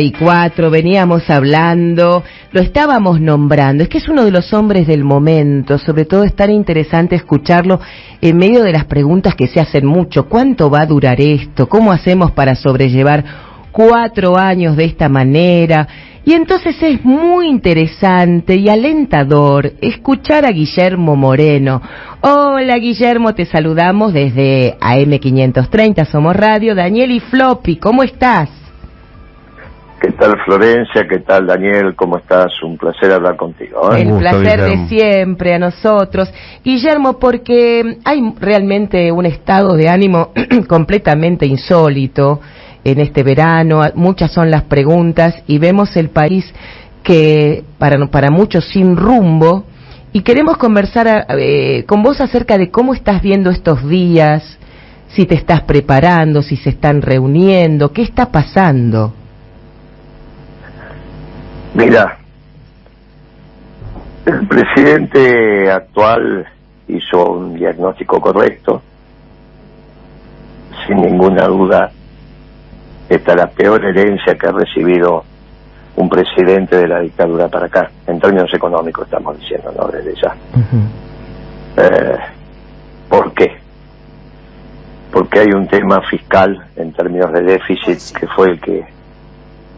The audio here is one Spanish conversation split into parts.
4, veníamos hablando, lo estábamos nombrando, es que es uno de los hombres del momento, sobre todo es tan interesante escucharlo en medio de las preguntas que se hacen mucho. ¿Cuánto va a durar esto? ¿Cómo hacemos para sobrellevar 4 años de esta manera? Y entonces es muy interesante y alentador escuchar a Guillermo Moreno. Hola Guillermo, te saludamos desde AM530, Somos Radio. Daniel y Floppy, ¿cómo estás? ¿Qué tal Florencia? ¿Qué tal Daniel? ¿Cómo estás? Un placer hablar contigo. El placer Guillermo. de siempre a nosotros. Guillermo, porque hay realmente un estado de ánimo completamente insólito en este verano. Muchas son las preguntas y vemos el país que para muchos sin rumbo, y queremos conversar con vos acerca de cómo estás viendo estos días, si te estás preparando, si se están reuniendo, qué está pasando. Mira, el presidente actual hizo un diagnóstico correcto. Sin ninguna duda, esta es la peor herencia que ha recibido un presidente de la dictadura para acá, en términos económicos estamos diciendo, ¿no? Desde ya. ¿Por qué? Porque hay un tema fiscal en términos de déficit que fue el que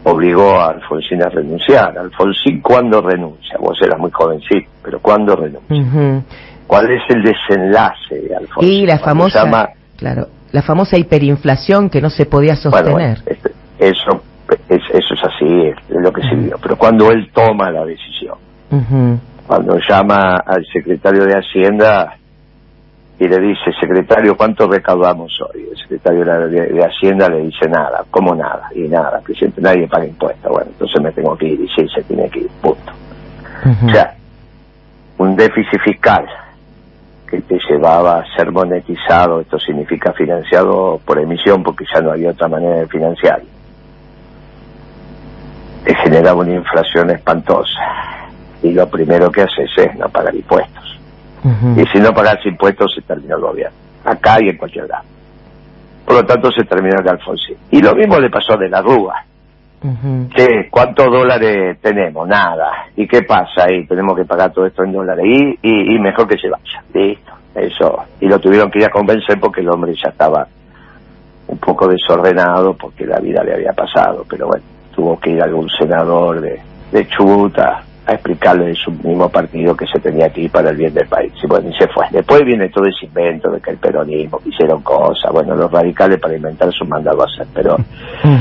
obligó a Alfonsín a renunciar. Alfonsín, ¿cuándo renuncia? Vos eras muy jovencito, pero ¿cuándo renuncia? ¿Cuál es el desenlace de Alfonsín? Y la famosa, claro, la famosa hiperinflación que no se podía sostener. Bueno, eso es así, es lo que se vio. Pero cuando él toma la decisión, cuando llama al secretario de Hacienda y le dice, secretario, ¿cuánto recaudamos hoy? El secretario de Hacienda le dice nada. ¿Cómo nada? Y nada, presidente, nadie paga impuestos. Bueno, entonces me tengo que ir, y sí, se tiene que ir, punto. O sea, un déficit fiscal que te llevaba a ser monetizado, esto significa financiado por emisión, porque ya no había otra manera de financiar, te generaba una inflación espantosa, y lo primero que haces es no pagar impuestos. Y si no pagas impuestos, se terminó el gobierno, acá y en cualquier lado. Por lo tanto, se terminó el Alfonsín. Y lo mismo le pasó de la Rúa. ¿Qué? ¿Cuántos dólares tenemos? Nada. ¿Y qué pasa ahí? Tenemos que pagar todo esto en dólares. Y mejor que se vaya. Listo. Eso. Y lo tuvieron que ir a convencer porque el hombre ya estaba un poco desordenado porque la vida le había pasado. Pero bueno, tuvo que ir algún senador de Chubut a explicarle de su mismo partido que se tenía que ir para el bien del país. Y bueno, y se fue. Después viene todo ese invento de que el peronismo, que hicieron cosas, bueno, los radicales para inventar su mandado a hacer. Pero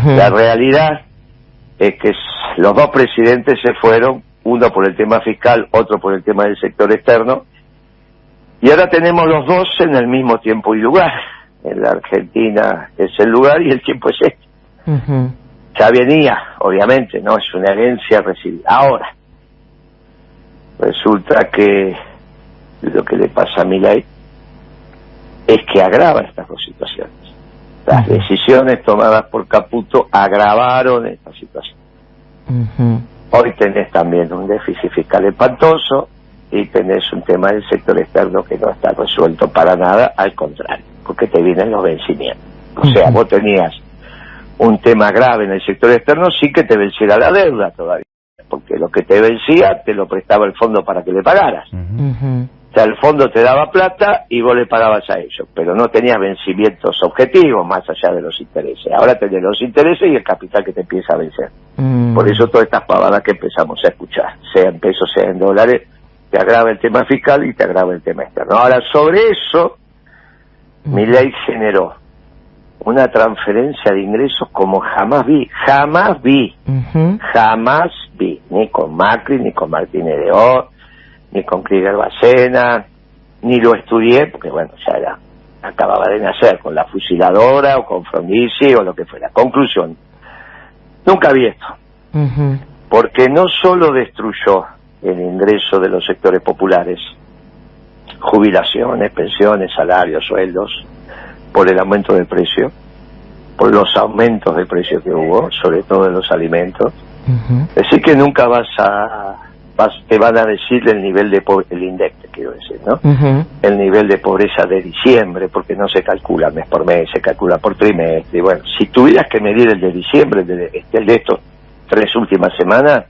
la realidad es que los dos presidentes se fueron, uno por el tema fiscal, otro por el tema del sector externo, y ahora tenemos los dos en el mismo tiempo y lugar. En la Argentina es el lugar y el tiempo es este. Ya venía, obviamente, ¿no? Es una herencia recibida. Ahora, resulta que lo que le pasa a Milei es que agrava estas dos situaciones. Las decisiones tomadas por Caputo agravaron esta situación. Hoy tenés también un déficit fiscal espantoso y tenés un tema del sector externo que no está resuelto para nada, al contrario, porque te vienen los vencimientos. O sea, vos tenías un tema grave en el sector externo sin que te venciera la deuda todavía, porque lo que te vencía te lo prestaba el fondo para que le pagaras. O sea, el fondo te daba plata y vos le pagabas a ellos, pero no tenías vencimientos objetivos más allá de los intereses. Ahora tenés los intereses y el capital que te empieza a vencer. Por eso todas estas pavadas que empezamos a escuchar, sea en pesos, sea en dólares, te agrava el tema fiscal y te agrava el tema externo. Ahora, sobre eso, Milei generó una transferencia de ingresos como jamás vi, ni con Macri, ni con Martínez de O, ni con Krieger Bacena, ni lo estudié, porque bueno, ya acababa de nacer con la fusiladora o con Frondizi o lo que fuera. Conclusión, nunca vi esto, porque no solo destruyó el ingreso de los sectores populares, jubilaciones, pensiones, salarios, sueldos, por el aumento del precio, por los aumentos de precio que hubo, sobre todo en los alimentos. Es decir, que nunca te van a decir el nivel de pobreza, el INDEC, te quiero decir, ¿no? El nivel de pobreza de diciembre, porque no se calcula mes por mes, se calcula por trimestre. Y bueno, si tuvieras que medir el de diciembre, el de esto, 3 últimas semanas,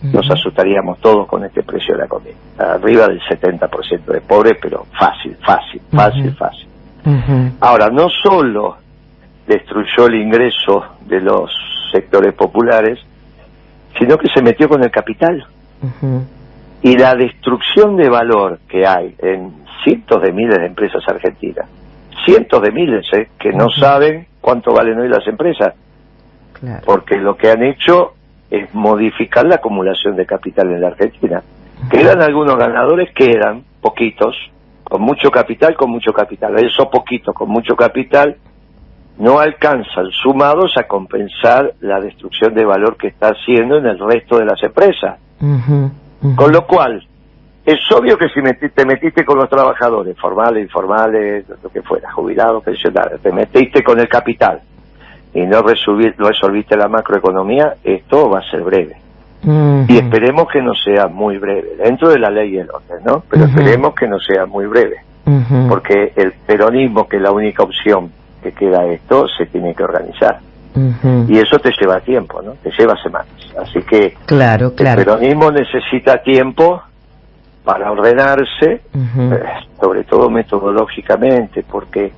nos asustaríamos todos con este precio de la comida. Arriba del 70% de pobres, pero fácil. Ahora, no solo destruyó el ingreso de los sectores populares, sino que se metió con el capital. Y la destrucción de valor que hay en cientos de miles de empresas argentinas, cientos de miles que no saben cuánto valen hoy las empresas, porque lo que han hecho es modificar la acumulación de capital en la Argentina. Quedan algunos ganadores, quedan poquitos, con mucho capital. Esos poquitos con mucho capital no alcanzan, sumados, a compensar la destrucción de valor que está haciendo en el resto de las empresas. Con lo cual, es obvio que si te metiste con los trabajadores, formales, informales, lo que fuera, jubilados, pensionados, te metiste con el capital y no resolviste la macroeconomía, esto va a ser breve. Y esperemos que no sea muy breve, dentro de la ley y el orden, ¿no? Pero esperemos que no sea muy breve, porque el peronismo, que es la única opción que queda esto, se tiene que organizar. Y eso te lleva tiempo, ¿no? Te lleva semanas. Así que el peronismo necesita tiempo para ordenarse, sobre todo metodológicamente, porque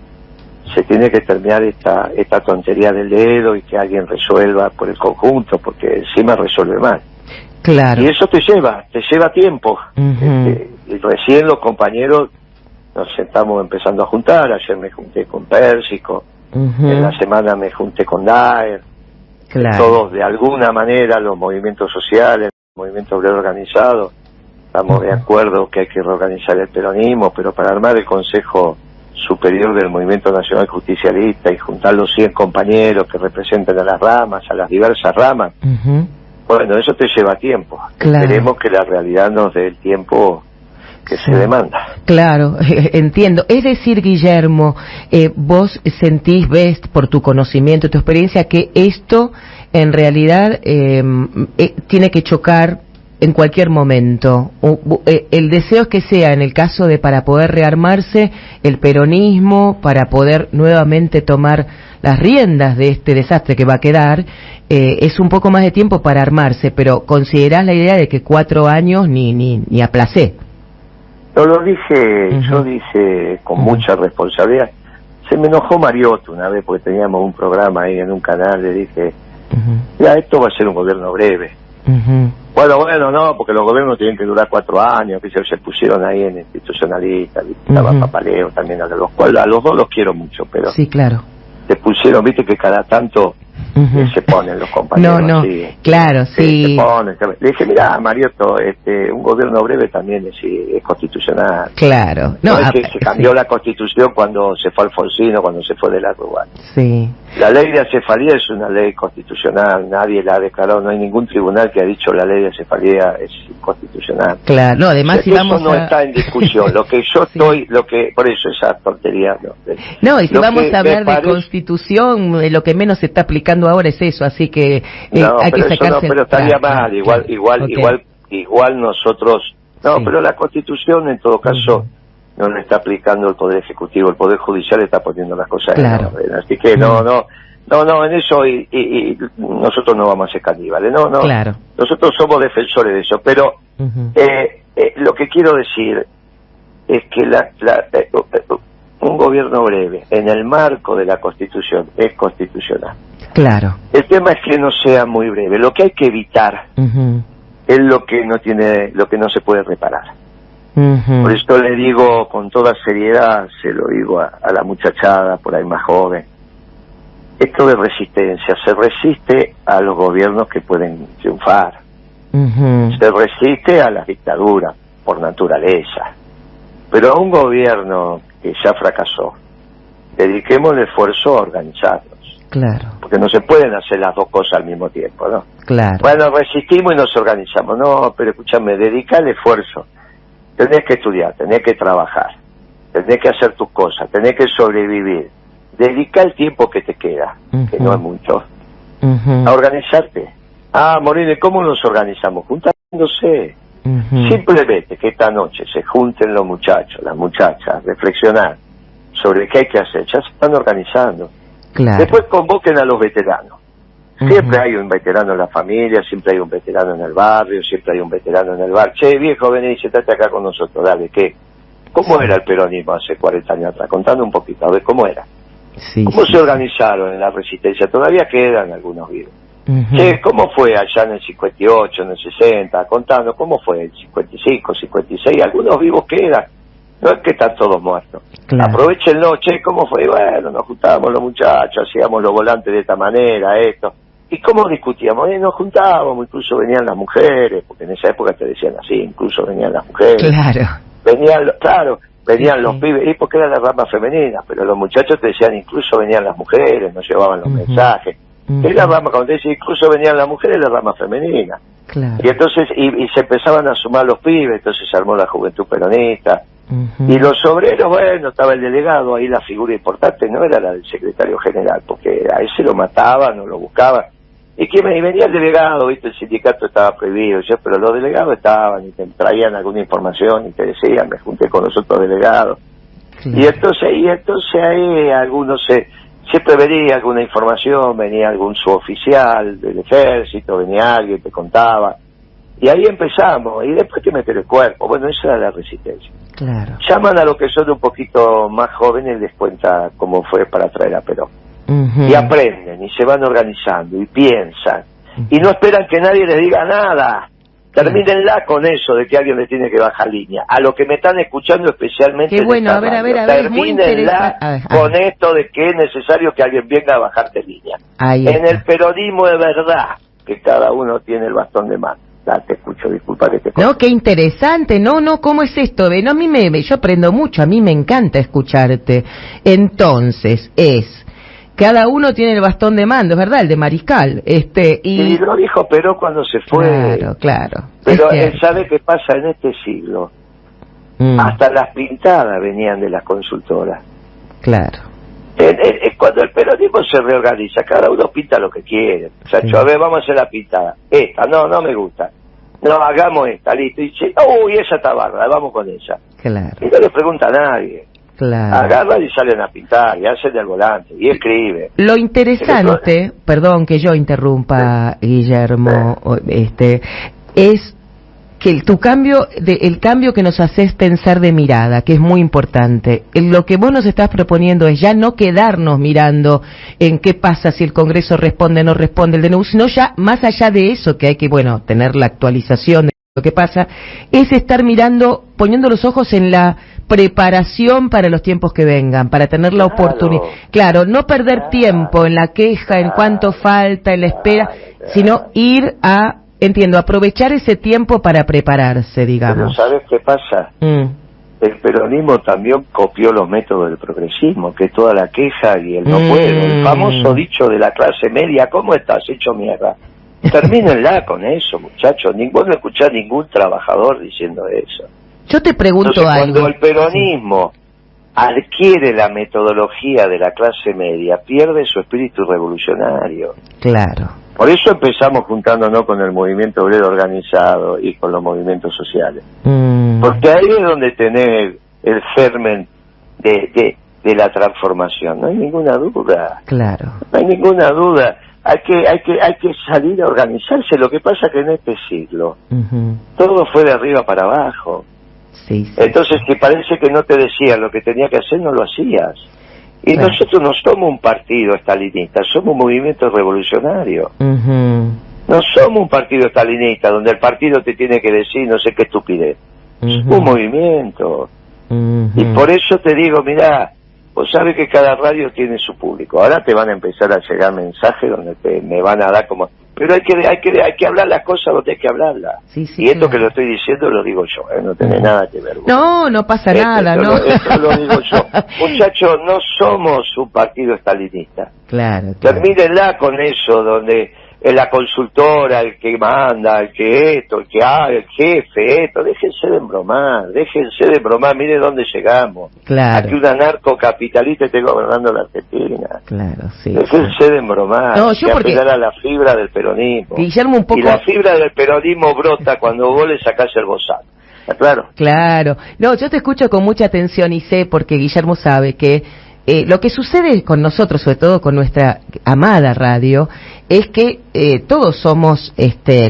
se tiene que terminar esta tontería del dedo y que alguien resuelva por el conjunto, porque encima resuelve mal. Y eso te lleva tiempo. Y recién los compañeros nos estamos empezando a juntar. Ayer me junté con Pérsico, en la semana me junté con Daer. Todos, de alguna manera, los movimientos sociales, el movimiento obrero organizado, estamos de acuerdo que hay que reorganizar el peronismo, pero para armar el Consejo Superior del Movimiento Nacional Justicialista y juntar los 100 compañeros que representen a las ramas, a las diversas ramas, bueno, eso te lleva tiempo. Esperemos que la realidad nos dé el tiempo que se demanda. Claro, entiendo. Es decir, Guillermo, vos ves por tu conocimiento, tu experiencia, que esto en realidad tiene que chocar en cualquier momento. El deseo es que sea, en el caso de, para poder rearmarse el peronismo, para poder nuevamente tomar las riendas de este desastre que va a quedar, es un poco más de tiempo para armarse, pero ¿considerás la idea de que 4 años ni aplacé? No lo dije, yo dije con mucha responsabilidad. Se me enojó Mariotto una vez porque teníamos un programa ahí en un canal, le dije, ya, esto va a ser un gobierno breve. Bueno, no, porque los gobiernos tienen que durar 4 años, que se pusieron ahí en institucionalistas, estaba Papaleo también, a los dos los quiero mucho, pero sí, claro, se pusieron, viste que cada tanto se ponen los compañeros. Así, claro, sí. Se ponen, le dije, mira, Mariotto, un gobierno breve también es constitucional. Claro. No es que se cambió la Constitución cuando se fue Alfonsino, cuando se fue de la Rúa. Sí. La ley de acefalía es una ley constitucional, nadie la ha declarado, no hay ningún tribunal que ha dicho la ley de acefalía es inconstitucional. Claro, no, además, si vamos eso no está en discusión, lo que yo estoy, por eso esa tontería. No, y si vamos a hablar de Constitución, lo que menos se está aplicando ahora es eso, así que hay que sacarse. Pero estaría mal, igual nosotros, pero la Constitución en todo caso no le está aplicando el Poder Ejecutivo, el Poder Judicial está poniendo las cosas en orden, así que no, en eso y nosotros no vamos a ser caníbales, nosotros somos defensores de eso, pero lo que quiero decir es que un gobierno breve en el marco de la Constitución es constitucional. Claro. El tema es que no sea muy breve. Lo que hay que evitar es lo que no se puede reparar. Por eso le digo con toda seriedad, se lo digo a la muchachada por ahí más joven, esto de resistencia, se resiste a los gobiernos que pueden triunfar, se resiste a las dictaduras por naturaleza, pero a un gobierno que ya fracasó, dediquemos el esfuerzo a organizarnos. Claro. Porque no se pueden hacer las dos cosas al mismo tiempo, ¿no? Claro. Bueno, resistimos y nos organizamos. No, pero escúchame, dedica el esfuerzo. Tenés que estudiar, tenés que trabajar, tenés que hacer tus cosas, tenés que sobrevivir. Dedica el tiempo que te queda, que no es mucho, a organizarte. Moreno, ¿cómo nos organizamos? Juntándose. Simplemente que esta noche se junten los muchachos, las muchachas, reflexionar sobre qué hay que hacer. Ya se están organizando. Claro. Después convoquen a los veteranos. Siempre hay un veterano en la familia, siempre hay un veterano en el barrio, siempre hay un veterano en el bar. Che, viejo, vení, sentate acá con nosotros, dale, ¿qué? ¿Cómo era el peronismo hace 40 años atrás? Contando un poquito, a ver, ¿cómo era? ¿Cómo se organizaron en la resistencia? Todavía quedan algunos vivos. Che, ¿cómo fue allá en el 58, en el 60? Contando, ¿cómo fue el 55, 56? Algunos vivos quedan. No es que están todos muertos. Claro. Aprovechenlo, che, ¿cómo fue? Bueno, nos juntábamos los muchachos, hacíamos los volantes de esta manera, esto. ¿Y cómo discutíamos? Nos juntábamos, incluso venían las mujeres, porque en esa época te decían así, incluso venían las mujeres. Claro. Venían los pibes, y porque era la rama femenina, pero los muchachos te decían, incluso venían las mujeres, nos llevaban los mensajes. Es la rama, cuando te decía, incluso venían las mujeres, la rama femenina. Claro. Y entonces, y se empezaban a sumar los pibes, entonces se armó la Juventud Peronista. Y los obreros, bueno, estaba el delegado, ahí la figura importante no era la del secretario general, porque a ese lo mataban o lo buscaban. Y venía el delegado, viste, el sindicato estaba prohibido, pero los delegados estaban y te traían alguna información y te decían, me junté con los otros delegados. Claro. Y entonces ahí algunos siempre venía alguna información, venía algún suboficial del ejército, venía alguien, te contaba. Y ahí empezamos, y después te meter el cuerpo. Bueno, esa era la resistencia. Claro. Llaman a los que son un poquito más jóvenes y les cuenta cómo fue para traer a Perón. Y aprenden, y se van organizando, y piensan. Y no esperan que nadie les diga nada. Termínenla con eso de que alguien les tiene que bajar línea. A los que me están escuchando especialmente. Qué bueno, a ver, termínenla con esto de que es necesario que alguien venga a bajarte línea. En el peronismo es verdad que cada uno tiene el bastón de mano. Te escucho, disculpa que te escucho. No, qué interesante, no, ¿cómo es esto? No, yo aprendo mucho, a mí me encanta escucharte. Entonces, cada uno tiene el bastón de mando, es verdad, el de Mariscal, y lo dijo Perón cuando se fue. Claro. Pero él sabe qué pasa en este siglo. Hasta las pintadas venían de las consultoras. Claro. Cuando el peronismo se reorganiza, cada uno pinta lo que quiere. O sea, a ver, vamos a hacer la pintada. Esta, no me gusta. No, hagamos esta, listo. Y dice, uy, esa está bárbara, vamos con esa. Claro. Y no le pregunta a nadie. Claro. Agarran y salen a pintar, y hacen el volante, y escribe. Lo interesante, perdón que yo interrumpa, Guillermo, es que el cambio que nos haces pensar de mirada, que es muy importante. Lo que vos nos estás proponiendo es ya no quedarnos mirando en qué pasa si el Congreso responde o no responde el DNU, sino ya más allá de eso, que hay que, tener la actualización de lo que pasa, es estar mirando, poniendo los ojos en la preparación para los tiempos que vengan, para tener la oportunidad. Claro, no perder tiempo en la queja, en cuánto falta, en la espera, sino ir a, aprovechar ese tiempo para prepararse, digamos. Pero ¿sabes qué pasa? El peronismo también copió los métodos del progresismo, que es toda la queja y el no puedo. El famoso dicho de la clase media, ¿cómo estás hecho mierda? Termínenla con eso, muchachos. No escuché a ningún trabajador diciendo eso. Yo te pregunto algo. Cuando el peronismo adquiere la metodología de la clase media, pierde su espíritu revolucionario. Claro. Por eso empezamos juntándonos con el movimiento obrero organizado y con los movimientos sociales. Porque ahí es donde tenés el germen de la transformación. No hay ninguna duda. Claro. No hay ninguna duda. Hay que salir a organizarse. Lo que pasa que en este siglo todo fue de arriba para abajo. Sí. Entonces, que parece que no te decían lo que tenía que hacer, no lo hacías. Y nosotros no somos un partido estalinista, somos un movimiento revolucionario. No somos un partido estalinista donde el partido te tiene que decir no sé qué estupidez. Somos un movimiento. Y por eso te digo, mirá, vos sabés que cada radio tiene su público. Ahora te van a empezar a llegar mensajes donde me van a dar como... Pero hay que hablar las cosas donde hay que hablarlas. Sí, y esto que lo estoy diciendo lo digo yo, no tiene nada que ver. No pasa nada, ¿no? Esto lo digo yo. Muchachos, no somos un partido estalinista. Claro. Termínenla con eso, donde la consultora, el que manda, el que esto, el que el jefe, esto. Déjense de bromar, mire dónde llegamos. Claro. Aquí un anarcocapitalista esté gobernando la Argentina. Claro, sí. Déjense de bromar. No, yo porque... apelar a la fibra del peronismo. Guillermo, un poco... Y la fibra del peronismo brota cuando vos le sacás el bozal. ¿Está claro? Claro. No, yo te escucho con mucha atención y sé, porque Guillermo sabe que lo que sucede con nosotros, sobre todo con nuestra amada radio, es que todos somos,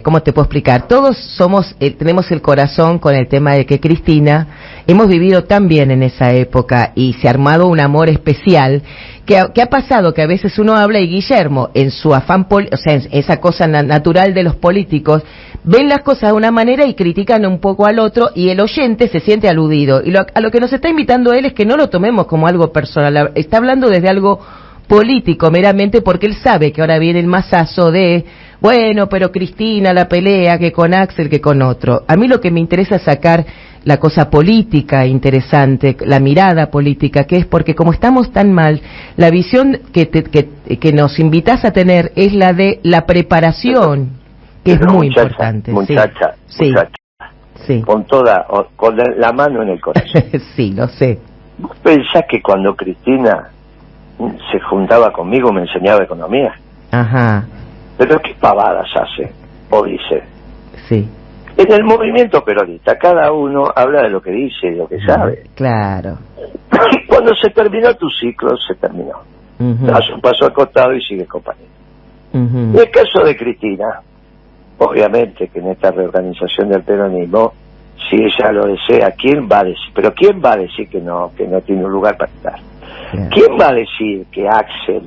¿cómo te puedo explicar? Todos somos, tenemos el corazón con el tema de que Cristina, hemos vivido tan bien en esa época y se ha armado un amor especial, que ha pasado que a veces uno habla y Guillermo, en su afán, o sea, en esa cosa natural de los políticos, ven las cosas de una manera y critican un poco al otro y el oyente se siente aludido. Y a lo que nos está invitando él es que no lo tomemos como algo personal, está hablando desde algo político meramente, porque él sabe que ahora viene el masazo de, bueno, pero Cristina la pelea que con Axel, que con otro. A mí lo que me interesa es sacar la cosa política interesante, la mirada política, que es porque como estamos tan mal, la visión que nos invitas a tener es la de la preparación, que es muy importante. Muchacha, sí. Con la mano en el corazón. Sí, lo sé. ¿Vos pensás que cuando Cristina se juntaba conmigo me enseñaba economía? Ajá. Pero qué pavadas hace o dice. Sí. En el movimiento peronista cada uno habla de lo que dice y lo que sabe. Claro. Cuando se terminó tu ciclo, se terminó. Das un paso al costado y sigue compañero. En el caso de Cristina, obviamente que en esta reorganización del peronismo, si ella lo desea, ¿quién va a decir? Pero ¿quién va a decir que no tiene un lugar para estar? Claro. ¿Quién va a decir que Axel,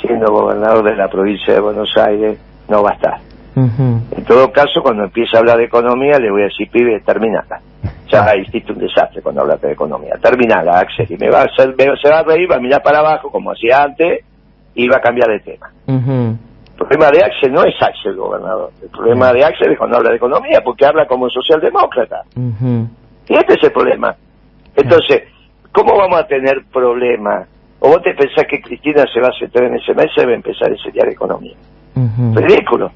siendo gobernador de la provincia de Buenos Aires, no va a estar? En todo caso, cuando empiece a hablar de economía, le voy a decir, pibe, terminala. Ya hiciste un desastre cuando hablaste de economía. Terminala, Axel, y se va a reír, va a mirar para abajo, como hacía antes, y va a cambiar de tema. El problema de Axel no es Axel, gobernador. El problema de Axel es cuando habla de economía, porque habla como socialdemócrata. Y este es el problema. Entonces, ¿cómo vamos a tener problemas? ¿O vos te pensás que Cristina se va a sentar en ese mes y va a empezar a enseñar economía? Ridículo.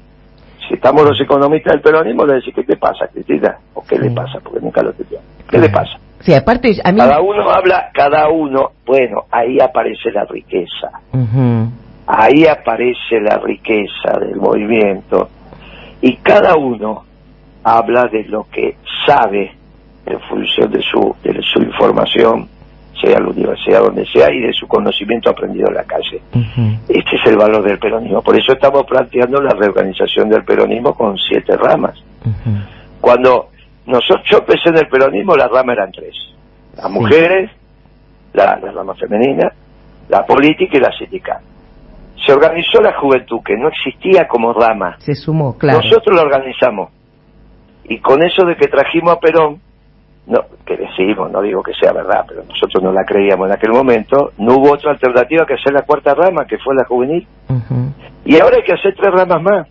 Si estamos los economistas del peronismo, le decís, ¿qué te pasa, Cristina? ¿O qué le pasa? Porque nunca lo tenía. ¿Qué le pasa? Sí, aparte, a mí... Cada uno, bueno, ahí aparece la riqueza. Ahí aparece la riqueza del movimiento. Y cada uno habla de lo que sabe en función de su información, sea la universidad donde sea, y de su conocimiento aprendido en la calle. Este es el valor del peronismo. Por eso estamos planteando la reorganización del peronismo con 7 ramas. Cuando yo empecé en el peronismo, las ramas eran 3. Las mujeres, la rama femenina, la política y la sindical. Se organizó la juventud, que no existía como rama. Se sumó, claro. Nosotros la organizamos. Y con eso de que trajimos a Perón, que decimos, no digo que sea verdad, pero nosotros no la creíamos en aquel momento, no hubo otra alternativa que hacer la 4ª rama, que fue la juvenil. Y ahora hay que hacer 3 ramas más,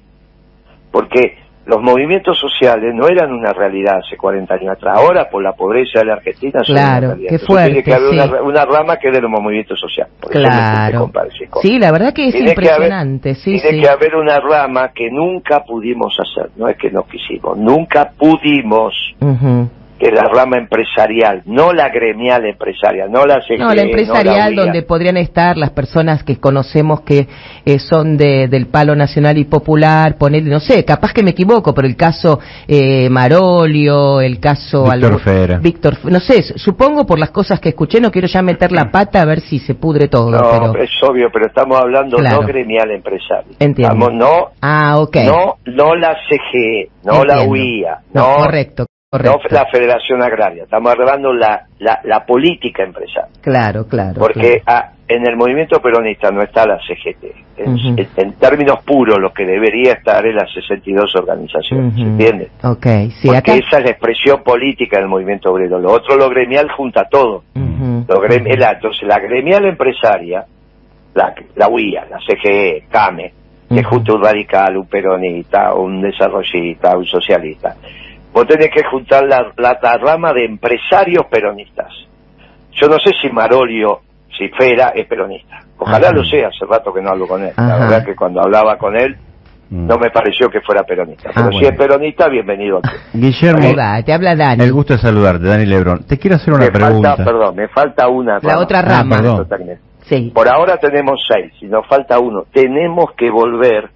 porque los movimientos sociales no eran una realidad hace 40 años atrás. Ahora, por la pobreza de la Argentina, son una realidad. Qué fuerte, tiene que haber una rama que es de los movimientos sociales. Claro. Sí, la verdad que es impresionante. Tiene que haber una rama que nunca pudimos hacer, no es que no quisimos, nunca pudimos. Que la rama empresarial, no la gremial empresarial, no la CGE, la empresarial, donde podrían estar las personas que conocemos que son del palo nacional y popular, ponerle, no sé, capaz que me equivoco, pero el caso Marolio, el caso Víctor, no sé, supongo por las cosas que escuché, no quiero ya meter la pata a ver si se pudre todo. No, es obvio, pero estamos hablando no gremial empresarial. Entiendo. No la CGE, no la UIA, no, correcto. No la Federación Agraria, estamos hablando la política empresarial. Claro. Porque en el movimiento peronista no está la CGT. En términos puros, lo que debería estar es las 62 organizaciones, ¿se entiende? Sí, porque esa es la expresión política del movimiento obrero. Lo otro, lo gremial, junta todo. Entonces, la gremial empresaria, la UIA, la CGE, CAME, que junta un radical, un peronista, un desarrollista, un socialista. Vos tenés que juntar la rama de empresarios peronistas. Yo no sé si Marolio, si Fera, es peronista. Ojalá lo sea, hace rato que no hablo con él. La verdad que cuando hablaba con él, no me pareció que fuera peronista. Pero si es peronista, bienvenido aquí. Guillermo, te habla Dani. El gusto de saludarte, Dani Lebrón. Te quiero hacer una pregunta. Me falta una. La otra rama. Sí. Por ahora tenemos 6, si nos falta uno. Tenemos que volver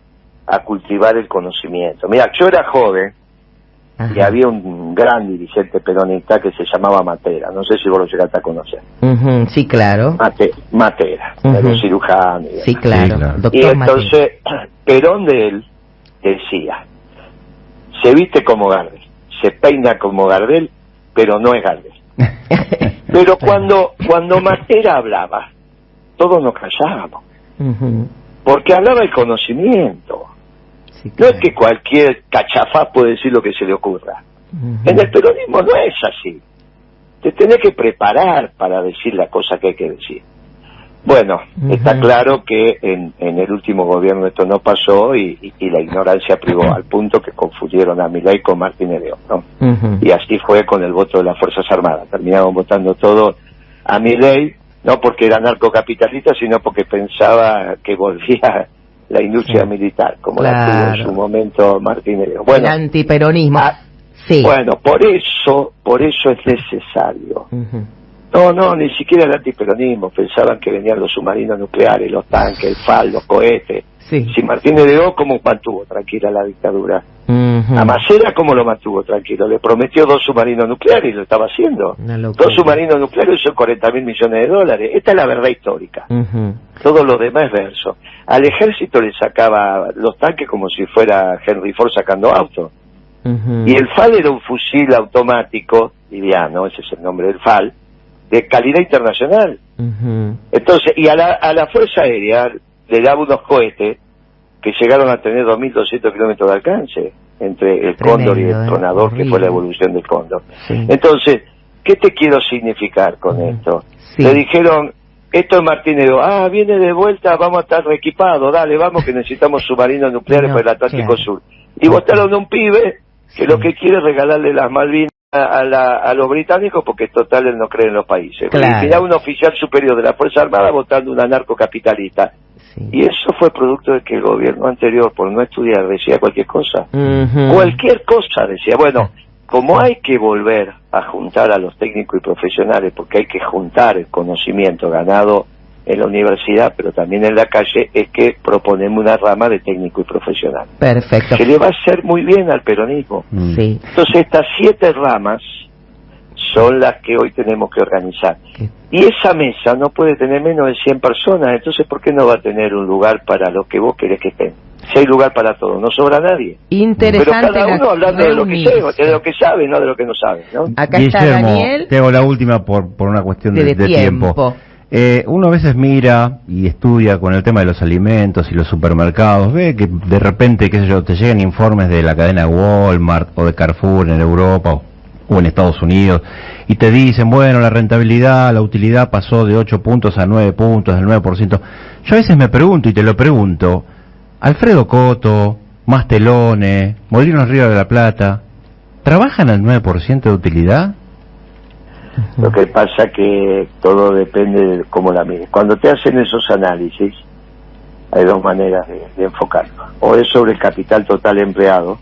a cultivar el conocimiento. Mira, yo era joven, Ajá. y había un gran dirigente peronista que se llamaba Matera, no sé si vos lo llegaste a conocer. Sí, claro. Matera, era un cirujano. Sí, claro. Sí, claro. Y entonces, Perón de él decía, se viste como Gardel, se peina como Gardel, pero no es Gardel. Pero cuando Matera hablaba, todos nos callábamos, porque hablaba el conocimiento. Sí, claro. No es que cualquier cachafá puede decir lo que se le ocurra. En el peronismo no es así. Te tenés que preparar para decir la cosa que hay que decir. Bueno, está claro que en el último gobierno esto no pasó y la ignorancia privó al punto que confundieron a Milei con Martínez de Oz, ¿no? Y así fue con el voto de las Fuerzas Armadas. Terminaron votando todo a Milei, no porque era narcocapitalista, sino porque pensaba que volvía la industria militar, como la tuvo en su momento Martínez de Oz. Bueno, el antiperonismo. Sí. Bueno, por eso es necesario. No, ni siquiera el antiperonismo. Pensaban que venían los submarinos nucleares, los tanques, el FAL, los cohetes. Sí. Si Martínez de Oz, ¿cómo mantuvo tranquila la dictadura? A Macera, ¿cómo lo mantuvo tranquilo? Le prometió 2 submarinos nucleares y lo estaba haciendo. 2 submarinos nucleares son 40.000 millones de dólares. Esta es la verdad histórica. Todo lo demás es verso. Al ejército le sacaba los tanques como si fuera Henry Ford sacando autos. Y el FAL era un fusil automático, liviano, ese es el nombre del FAL, de calidad internacional. Entonces, y a la Fuerza Aérea le daba unos cohetes que llegaron a tener 2.200 kilómetros de alcance, entre el Cóndor y el Tronador, que fue la evolución del Cóndor. Entonces, ¿qué te quiero significar con esto? Le dijeron, esto es Martínez de Oz, viene de vuelta, vamos a estar reequipados, dale, vamos que necesitamos submarinos nucleares para el Atlántico Sur. Y votaron a un pibe que lo que quiere es regalarle las Malvinas a los británicos, porque total él no cree en los países. Y queda un oficial superior de la Fuerza Armada votando un anarcocapitalista. Y eso fue producto de que el gobierno anterior, por no estudiar, decía cualquier cosa. Cualquier cosa decía. Bueno, como hay que volver a juntar a los técnicos y profesionales, porque hay que juntar el conocimiento ganado en la universidad, pero también en la calle, es que proponemos una rama de técnico y profesional. Perfecto. Que le va a hacer muy bien al peronismo. Sí. Entonces estas 7 ramas son las que hoy tenemos que organizar. Y esa mesa no puede tener menos de 100 personas, entonces ¿por qué no va a tener un lugar para lo que vos querés que estén? Si hay lugar para todo, no sobra nadie. Interesante. Pero cada uno hablando de lo que sabe, no de lo que no sabe, ¿no? Acá Guillermo, está Daniel. te hago la última por una cuestión de tiempo. Uno a veces mira y estudia con el tema de los alimentos y los supermercados, ve que de repente, qué sé yo, te llegan informes de la cadena Walmart o de Carrefour en Europa o en Estados Unidos y te dicen, bueno, la rentabilidad, la utilidad pasó de 8 puntos a 9 puntos, del 9%. Yo a veces me pregunto, y te lo pregunto, Alfredo Coto, Mastelone, Molinos Río de la Plata, ¿trabajan al 9% de utilidad? Lo que pasa que todo depende de cómo la mires. Cuando te hacen esos análisis, hay 2 maneras de enfocarlo. O es sobre el capital total empleado,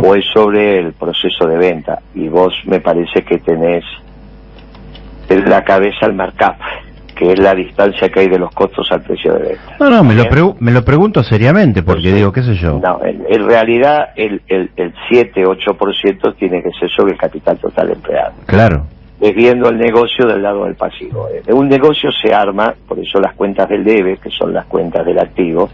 o es sobre el proceso de venta. Y vos me parece que tenés en la cabeza el markup, que es la distancia que hay de los costos al precio de venta. No, me lo pregunto seriamente, porque entonces, digo, qué sé yo. No, en realidad el 7-8% tiene que ser sobre el capital total empleado. Claro. Es viendo el negocio del lado del pasivo. Un negocio se arma, por eso las cuentas del debe, que son las cuentas del activo,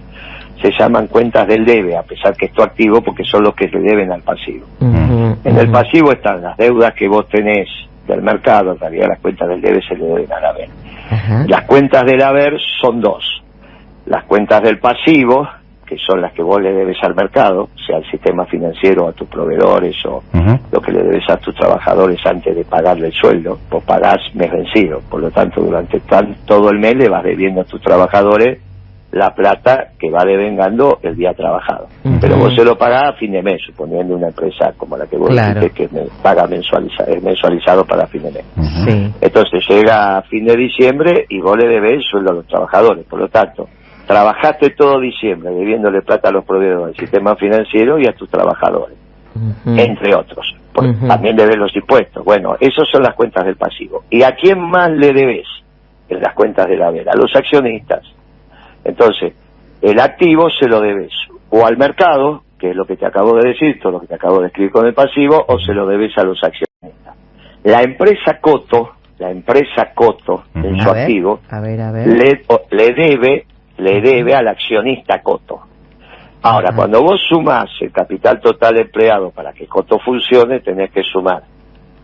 se llaman cuentas del debe, a pesar que esto activo, porque son los que le deben al pasivo. En el pasivo están las deudas que vos tenés del mercado, en realidad las cuentas del debe se le deben al haber. Las cuentas del haber son 2. Las cuentas del pasivo, que son las que vos le debes al mercado, sea al sistema financiero, a tus proveedores o lo que le debes a tus trabajadores antes de pagarle el sueldo. Vos pagás mes vencido, por lo tanto durante todo el mes le vas debiendo a tus trabajadores la plata que va devengando el día trabajado. Pero vos se lo pagás a fin de mes, suponiendo una empresa como la que vos dijiste que paga es mensualizado para fin de mes. Entonces llega a fin de diciembre y vos le debés el sueldo a los trabajadores, por lo tanto trabajaste todo diciembre debiéndole plata a los proveedores del sistema financiero y a tus trabajadores, entre otros. También debes los impuestos. Bueno, esas son las cuentas del pasivo. ¿Y a quién más le debes en las cuentas del haber? A los accionistas. Entonces, el activo se lo debes o al mercado, que es lo que te acabo de decir, todo lo que te acabo de escribir con el pasivo, o se lo debes a los accionistas. La empresa Coto, en su activo, le debe al accionista Coto. Ahora, cuando vos sumás el capital total empleado para que Coto funcione, tenés que sumar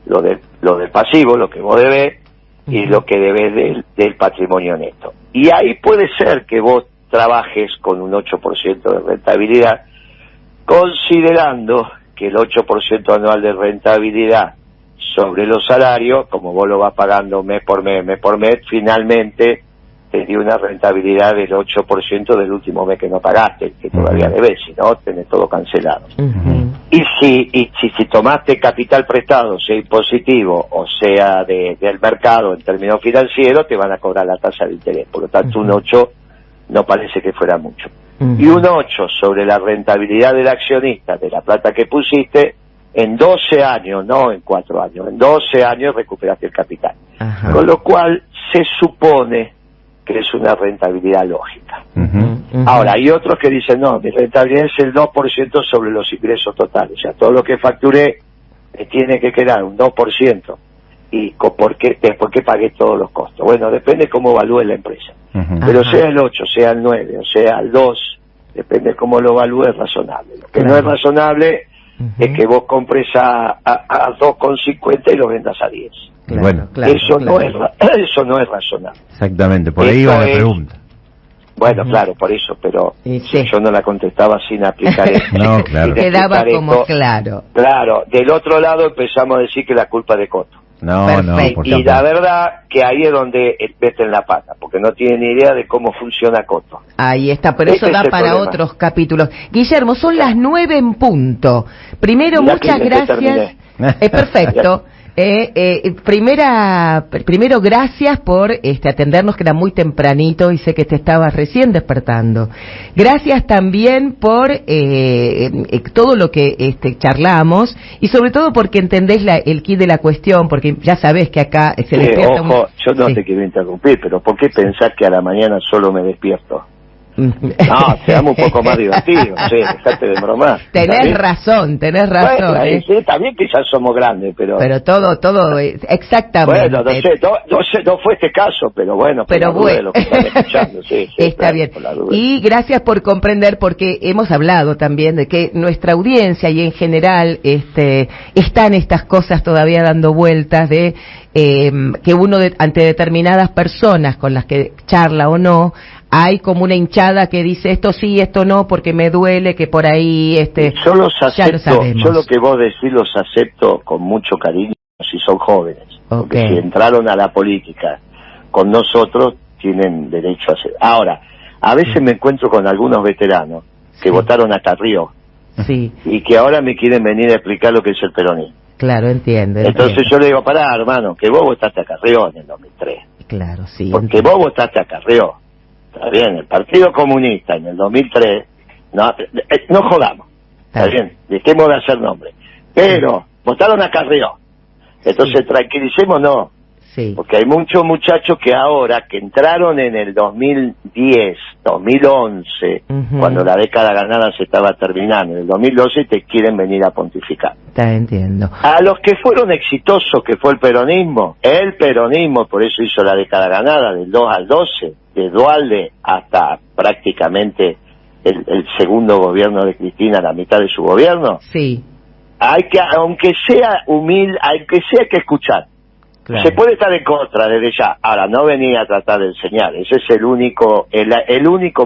lo del pasivo, lo que vos debés, y lo que debes del patrimonio neto. Y ahí puede ser que vos trabajes con un 8% de rentabilidad, considerando que el 8% anual de rentabilidad sobre los salarios, como vos lo vas pagando mes por mes, finalmente te dio una rentabilidad del 8% del último mes que no pagaste, que todavía debes, si no, tenés todo cancelado. Y si tomaste capital prestado, sea impositivo o sea del mercado en términos financieros, te van a cobrar la tasa de interés. Por lo tanto, un 8 no parece que fuera mucho. Y un 8 sobre la rentabilidad del accionista, de la plata que pusiste, en 12 años, no en 4 años, en 12 años recuperaste el capital. Con lo cual, se supone que es una rentabilidad lógica. Ahora, hay otros que dicen, no, mi rentabilidad es el 2% sobre los ingresos totales. O sea, todo lo que facturé me tiene que quedar un 2%. ¿Y por qué pagué todos los costos? Bueno, depende cómo evalúe la empresa. Pero sea el 8, sea el 9, o sea el 2, depende cómo lo evalúe, es razonable. Lo que no es razonable es que vos compres a 2,50 y lo vendas a 10. Bueno, eso no es razonable. Exactamente, por ahí va la pregunta. Bueno, claro, por eso, pero yo no la contestaba sin aplicar esto. No, claro. Quedaba como claro. Claro, del otro lado empezamos a decir que la culpa es de Coto. No, y la verdad que ahí es donde meten la pata, porque no tienen ni idea de cómo funciona Coto. Ahí está, pero eso da para otros capítulos. Guillermo, son las 9 en punto. Primero, muchas gracias. Perfecto. Primero, gracias por atendernos, que era muy tempranito y sé que te estabas recién despertando. Gracias también por todo lo que charlamos, y sobre todo porque entendés el quid de la cuestión, porque ya sabés que acá se despierta. Ojo, yo no te quiero interrumpir, pero ¿por qué pensás que a la mañana solo me despierto? No, seamos un poco más divertidos, dejate de bromar. Tenés razón. Bueno, sí, también quizás somos grandes, pero todo, exactamente. Bueno, no fue este caso, pero bueno, pero bueno. Lo que están escuchando, está bien. Y gracias por comprender, porque hemos hablado también de que nuestra audiencia y en general están estas cosas todavía dando vueltas de que uno ante determinadas personas con las que charla o no, hay como una hinchada que dice esto sí, esto no, porque me duele, que por ahí yo los acepto, yo lo que vos decís los acepto con mucho cariño si son jóvenes, porque si entraron a la política con nosotros tienen derecho a hacer. Ahora, a veces me encuentro con algunos veteranos que votaron a Carrió y que ahora me quieren venir a explicar lo que es el peronismo. Claro, entiendo. Entonces yo le digo, pará, hermano, que vos votaste a Carrió en el 2003. Claro, sí. Porque vos votaste a Carrió. Está bien, el Partido Comunista en el 2003, no jodamos, está bien, dejemos de hacer nombre, pero votaron a Carrió, entonces tranquilicémonos, porque hay muchos muchachos que ahora, que entraron en el 2010, 2011, cuando la década ganada se estaba terminando, en el 2012 te quieren venir a pontificar. Entiendo. A los que fueron exitosos, que fue el peronismo, por eso hizo la década ganada, del 2 al 12, de Duhalde hasta prácticamente el segundo gobierno de Cristina, la mitad de su gobierno. Hay que, aunque sea humilde, hay que escuchar. Se puede estar en contra desde ya. Ahora, no venía a tratar de enseñar. Ese es el único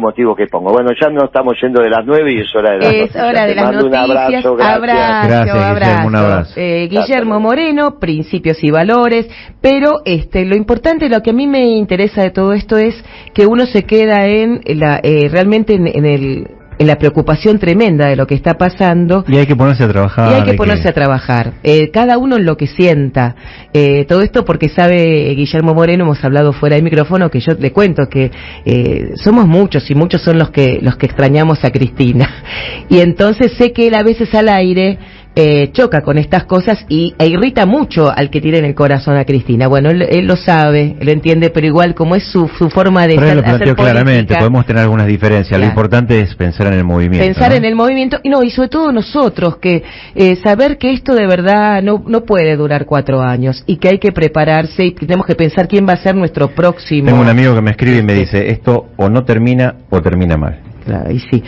motivo que pongo. Bueno, ya no estamos yendo de las 9 y es hora de las noticias. Es hora de las noticias. Un abrazo, gracias. Guillermo, un abrazo. Guillermo Moreno, Principios y Valores. Pero lo importante, lo que a mí me interesa de todo esto es que uno se queda realmente en la preocupación tremenda de lo que está pasando. Y hay que ponerse a trabajar. Cada uno en lo que sienta. Todo esto porque sabe Guillermo Moreno, hemos hablado fuera del micrófono, que yo le cuento que somos muchos y muchos son los que extrañamos a Cristina. Y entonces sé que él a veces al aire choca con estas cosas e irrita mucho al que tiene en el corazón a Cristina. Bueno, él lo sabe, lo entiende, pero igual como es su forma de hacer política, claramente, podemos tener algunas diferencias. Claro. Lo importante es pensar en el movimiento. Pensar en el movimiento, y sobre todo nosotros, que saber que esto de verdad no puede durar 4 años y que hay que prepararse y que tenemos que pensar quién va a ser nuestro próximo. Tengo un amigo que me escribe y me dice, esto o no termina o termina mal. Claro, y sí.